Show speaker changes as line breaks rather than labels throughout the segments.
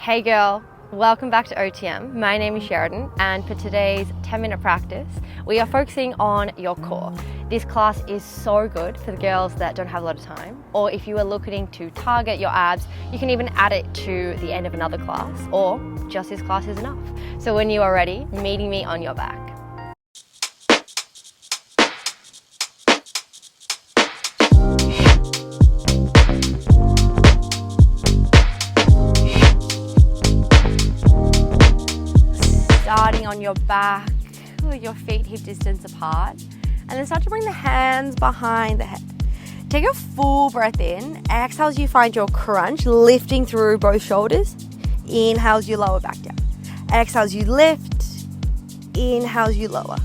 Hey girl, welcome back to OTM. My name is Sheridan, and for today's 10-minute practice, we are focusing on your core. This class is so good for the girls that don't have a lot of time, or if you are looking to target your abs, you can even add it to the end of another class, or just this class is enough. So when you are ready, meeting me on your back. Starting on your back with your feet hip distance apart, and then start to bring the hands behind the head. Take a full breath in. Exhale as you find your crunch, lifting through both shoulders. Inhale as you lower back down. Exhale as you lift. Inhale as you lower.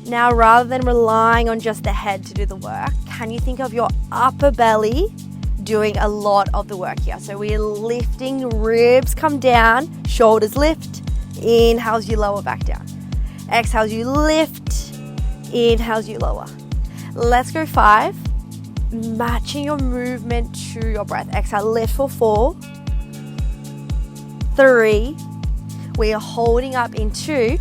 Now, rather than relying on just the head to do the work, can you think of your upper belly doing a lot of the work here? So we're lifting, ribs come down, shoulders lift. Inhale as you lower back down. Exhale as you lift. Inhale as you lower. Let's go 5. Matching your movement to your breath. Exhale, lift for 4. 3. We are holding up in 2.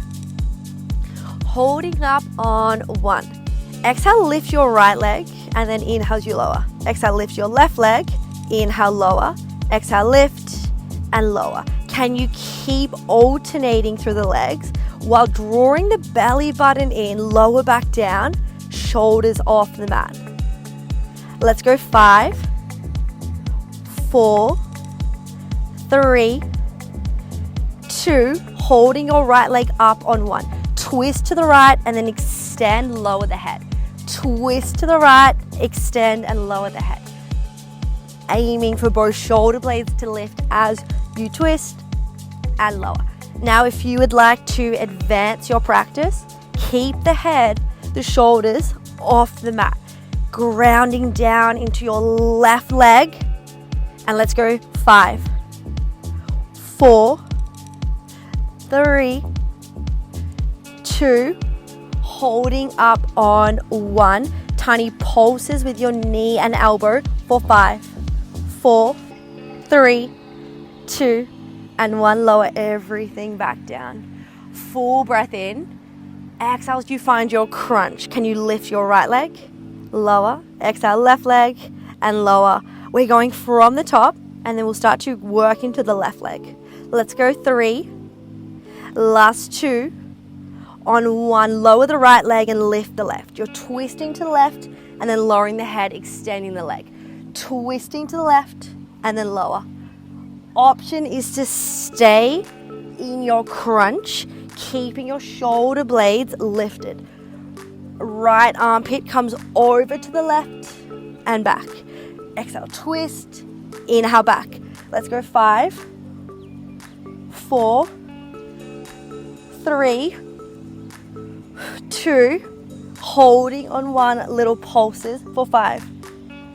Holding up on 1. Exhale, lift your right leg, and then inhale as you lower. Exhale, lift your left leg. Inhale, lower. Exhale, lift and lower. Can you keep alternating through the legs while drawing the belly button in, lower back down, shoulders off the mat. Let's go 5, 4, 3, 2, holding your right leg up on 1. Twist to the right and then extend, lower the head. Twist to the right, extend and lower the head. Aiming for both shoulder blades to lift as you twist and lower. Now, if you would like to advance your practice, keep the head, the shoulders off the mat, grounding down into your left leg. And let's go 5, 4, 3, 2, holding up on 1. Tiny pulses with your knee and elbow for 5, 4, 3, 2, and 1. Lower everything back down. Full breath in. Exhale as you find your crunch. Can you lift your right leg? Lower. Exhale, left leg and lower. We're going from the top, and then we'll start to work into the left leg. Let's go 3. Last 2. On 1, lower the right leg and lift the left. You're twisting to the left and then lowering the head, extending the leg. Twisting to the left and then lower. Option is to stay in your crunch, keeping your shoulder blades lifted. Right armpit comes over to the left and back. Exhale, twist, inhale back. Let's go 5, 4, 3, 2, holding on 1, little pulses for 5,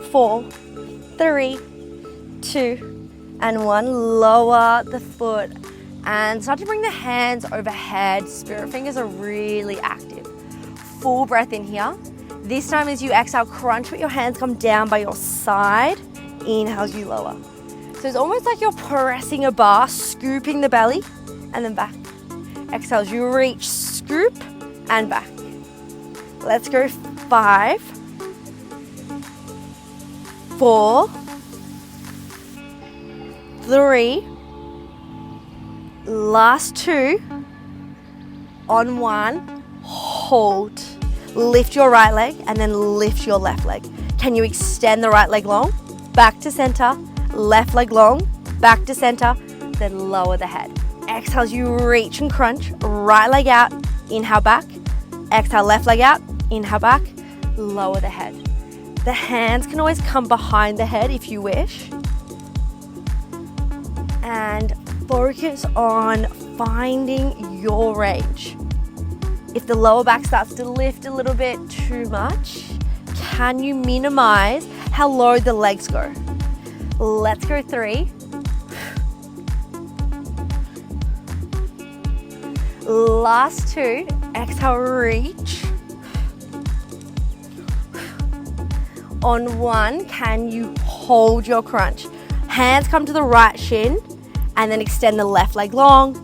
4, 3, 2, and 1. Lower the foot and start to bring the hands overhead. Spirit fingers are really active. Full breath in here. This time as you exhale, crunch with your hands, come down by your side. Inhale as you lower. So it's almost like you're pressing a bar, scooping the belly and then back. Exhale as you reach, scoop and back. Let's go 5, 4, 3, last 2, on 1, hold. Lift your right leg and then lift your left leg. Can you extend the right leg long? Back to center, left leg long, back to center, then lower the head. Exhale as you reach and crunch, right leg out, inhale back. Exhale, left leg out, inhale back, lower the head. The hands can always come behind the head if you wish. And focus on finding your range. If the lower back starts to lift a little bit too much, can you minimize how low the legs go? Let's go 3. Last 2. Exhale, reach. On 1, can you hold your crunch? Hands come to the right shin and then extend the left leg long,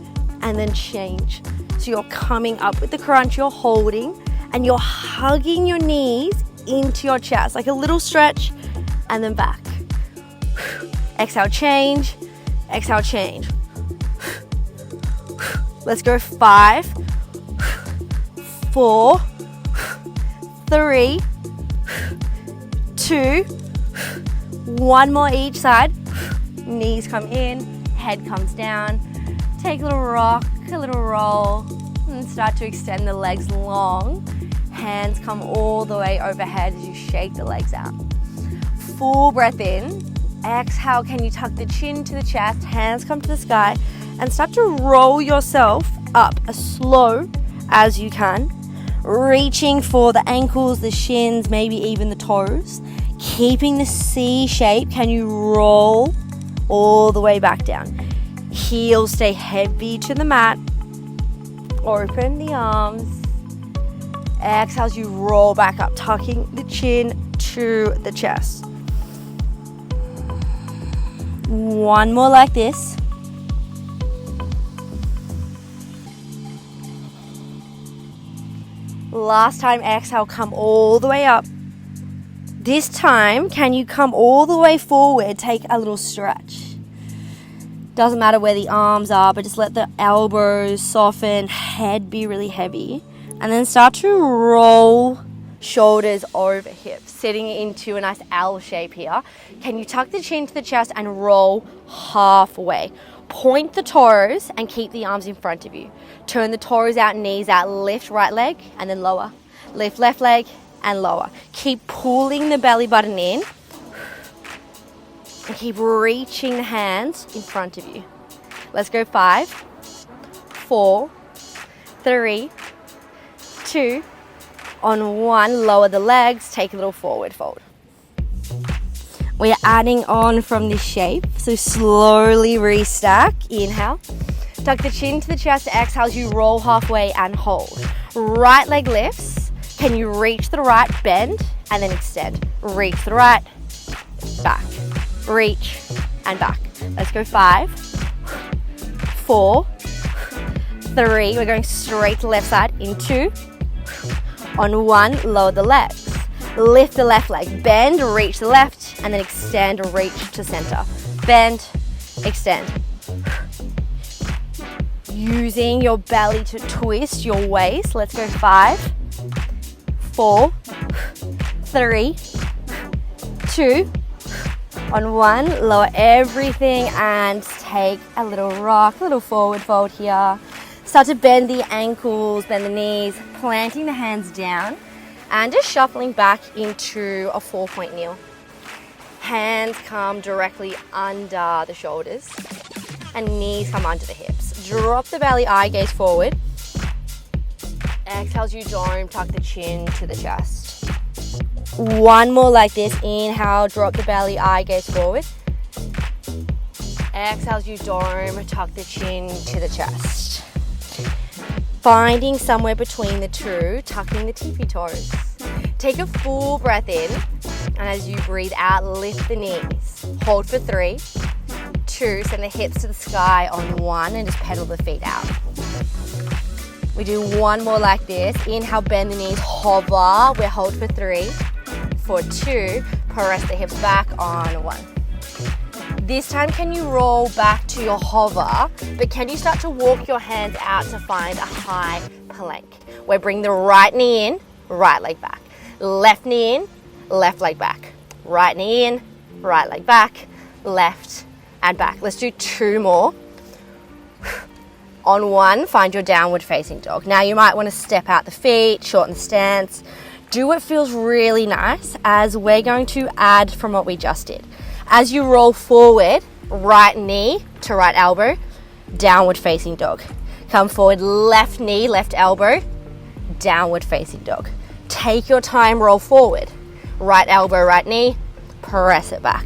and then change. So you're coming up with the crunch, you're holding, and you're hugging your knees into your chest, like a little stretch, and then back. Exhale, change. Exhale, change. Let's go 5, 4, 3, 2, 1 more each side. Knees come in, head comes down. Take a little rock, a little roll, and start to extend the legs long. Hands come all the way overhead as you shake the legs out. Full breath in. Exhale, can you tuck the chin to the chest, hands come to the sky, and start to roll yourself up as slow as you can, reaching for the ankles, the shins, maybe even the toes. Keeping the C shape, can you roll all the way back down? Heels stay heavy to the mat. Open the arms. Exhale as you roll back up, tucking the chin to the chest. One more like this. Last time, exhale, come all the way up. This time, can you come all the way forward, take a little stretch. Doesn't matter where the arms are, but just let the elbows soften, head be really heavy. And then start to roll shoulders over hips, sitting into a nice L shape here. Can you tuck the chin to the chest and roll halfway? Point the toes and keep the arms in front of you. Turn the toes out, knees out, lift right leg and then lower. Lift left leg and lower. Keep pulling the belly button in and keep reaching the hands in front of you. Let's go 5, 4, 3, 2, on 1, lower the legs, take a little forward fold. We're adding on from this shape, so slowly restack. Inhale, tuck the chin to the chest, exhale as you roll halfway and hold. Right leg lifts, can you reach to the right, bend, and then extend. Reach to the right, back, reach, and back. Let's go 5, 4, 3, we're going straight to left side, in 2, on 1, lower the legs. Lift the left leg, bend, reach the left, and then extend, reach to center. Bend, extend. Using your belly to twist your waist. Let's go 5, 4, 3, 2, on 1, lower everything and take a little rock, a little forward fold here. Start to bend the ankles, bend the knees, planting the hands down and just shuffling back into a 4-point kneel. Hands come directly under the shoulders and knees come under the hips. Drop the belly, eye gaze forward. Exhale as you dome, tuck the chin to the chest. One more like this. Inhale, drop the belly, eye gaze forward. Exhale as you dome, tuck the chin to the chest. Finding somewhere between the two, tucking the tippy toes. Take a full breath in, and as you breathe out, lift the knees. Hold for 3, 2, send the hips to the sky on 1, and just pedal the feet out. We do one more like this. Inhale, bend the knees, hover. We hold for 3, for 2, press the hips back on 1. This time, can you roll back to your hover, but can you start to walk your hands out to find a high plank? Where bring the right knee in, right leg back. Left knee in, left leg back. Right knee in, right leg back, left and back. Let's do 2 more. On 1, find your downward facing dog. Now you might want to step out the feet, shorten the stance. Do what feels really nice as we're going to add from what we just did. As you roll forward, right knee to right elbow, downward facing dog. Come forward, left knee, left elbow, downward facing dog. Take your time, roll forward. Right elbow, right knee, press it back.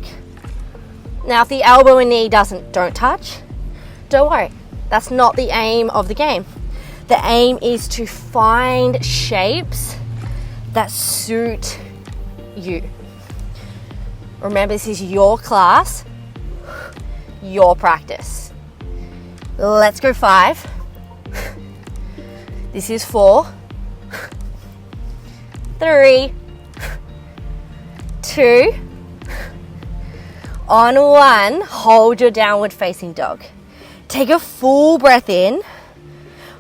Now if the elbow and knee don't touch, don't worry. That's not the aim of the game. The aim is to find shapes that suit you. Remember, this is your class, your practice. Let's go 5. This is 4, 3, 2, on 1, hold your downward facing dog. Take a full breath in,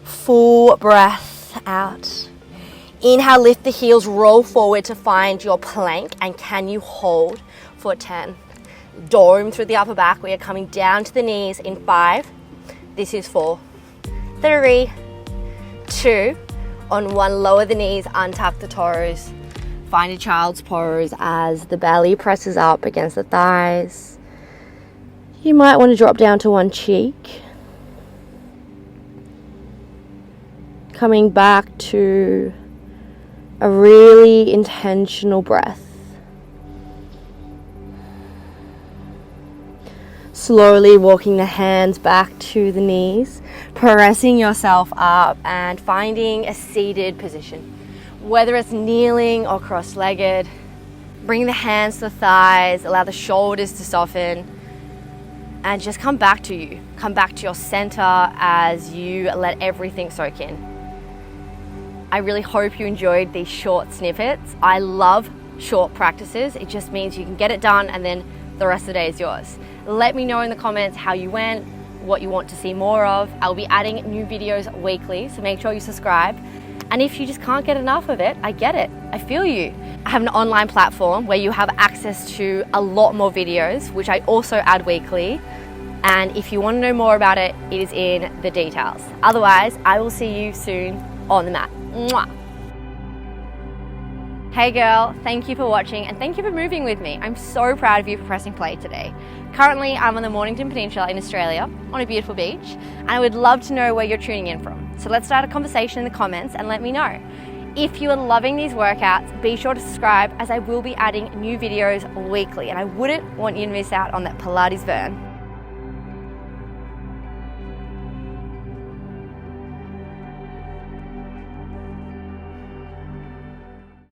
full breath out. Inhale, lift the heels, roll forward to find your plank, and can you hold for 10? Dome through the upper back. We are coming down to the knees in 5. This is 4, 3, 2, on 1, lower the knees, untap the toes. Find a child's pose as the belly presses up against the thighs. You might want to drop down to one cheek. Coming back to a really intentional breath. Slowly walking the hands back to the knees, pressing yourself up and finding a seated position. Whether it's kneeling or cross-legged, bring the hands to the thighs, allow the shoulders to soften, and just come back to you. Come back to your center as you let everything soak in. I really hope you enjoyed these short snippets. I love short practices. It just means you can get it done and then the rest of the day is yours. Let me know in the comments how you went, what you want to see more of. I'll be adding new videos weekly, so make sure you subscribe. And if you just can't get enough of it, I get it. I feel you. I have an online platform where you have access to a lot more videos, which I also add weekly. And if you want to know more about it, it is in the details. Otherwise, I will see you soon on the mat. Mwah. Hey girl, thank you for watching and thank you for moving with me. I'm so proud of you for pressing play today. Currently, I'm on the Mornington Peninsula in Australia on a beautiful beach, and I would love to know where you're tuning in from. So let's start a conversation in the comments and let me know. If you are loving these workouts, be sure to subscribe as I will be adding new videos weekly, and I wouldn't want you to miss out on that Pilates burn.